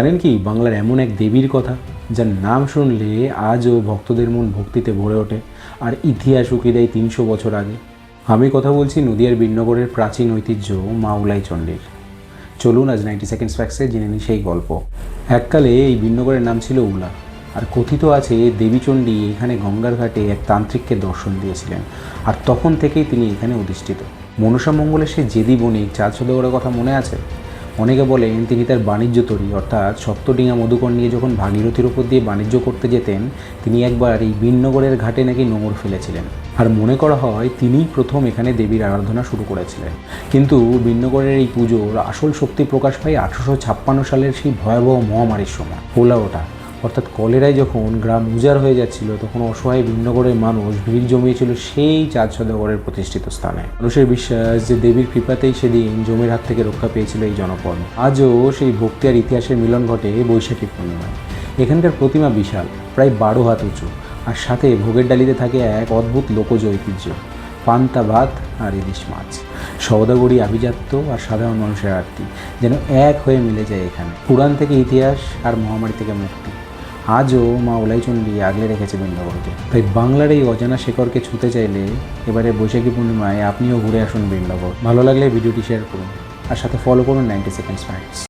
জানেন কি বাংলার এমন এক দেবীর কথা যার নাম শুনলে আজও ভক্তদের মন ভক্তিতে ভরে ওঠে, আর ইতিহাস উকি দেয় ৩০০ বছর আগে। আমি কথা বলছি নদিয়ার বিন্নগরের প্রাচীন ঐতিহ্য মা উলাই চণ্ডীর। চলুন আজ 90 সেকেন্ডস ফ্যাক্টসে জেনে নিই সেই গল্প। এককালে এই বিন্নগরের নাম ছিল উলা, আর কথিত আছে দেবী চণ্ডী এখানে গঙ্গার ঘাটে এক তান্ত্রিককে দর্শন দিয়েছিলেন, আর তখন থেকেই তিনি এখানে অধিষ্ঠিত। মনসা মঙ্গলের সে জেদি বণিক চাঁদ সওদাগরের কথা মনে আছে? অনেকে বলেন তিনি তার বাণিজ্য তরী অর্থাৎ সপ্তডিঙা মধুকর নিয়ে যখন ভাগীরথীর ওপর দিয়ে বাণিজ্য করতে যেতেন, তিনি একবার এই বিন্নগরের ঘাটে নাকি নোঙর ফেলেছিলেন, আর মনে করা হয় তিনিই প্রথম এখানে দেবীর আরাধনা শুরু করেছিলেন। কিন্তু বিন্নগরের এই পুজোর আসল শক্তি প্রকাশ পায় 1856 সালের সেই ভয়াবহ মহামারীর সময়। পোলা ওঠা অর্থাৎ কলেরায় যখন গ্রাম উজাড় হয়ে যাচ্ছিল, তখন অসহায় বিন্নগরের মানুষ ভিড় জমিয়েছিল সেই চাঁদ সওদাগরের প্রতিষ্ঠিত স্থানে। মানুষের বিশ্বাস যে দেবীর কৃপাতেই সেদিন জমির হাত থেকে রক্ষা পেয়েছিল এই জনপদ। আজও সেই ভক্তি আর ইতিহাসের মিলন ঘটে বৈশাখী পূর্ণিমায়। এখানকার প্রতিমা বিশাল, প্রায় 12 হাত উঁচু, আর সাথে ভোগের ডালিতে থাকে এক অদ্ভুত লোকজ ঐতিহ্য, পান্তা ভাত আর ইলিশ মাছ। সওদাগরি আভিজাত্য আর সাধারণ মানুষের আরতি যেন এক হয়ে মিলে যায় এখানে। পুরাণ থেকে ইতিহাস আর মহামারী থেকে মুক্তি, আজও মা উলাই চণ্ডী আগলে রেখেছে বৃন্দাবনকে। তাই বাংলার এই অজানা শেকড়কে ছুঁতে চাইলে এবারে বৈশাখী পূর্ণিমায় আপনিও ঘুরে আসুন বৃন্দাবন। ভালো লাগলে ভিডিওটি শেয়ার করুন আর সাথে ফলো করুন 90 সেকেন্ডস ফ্যাক্টস।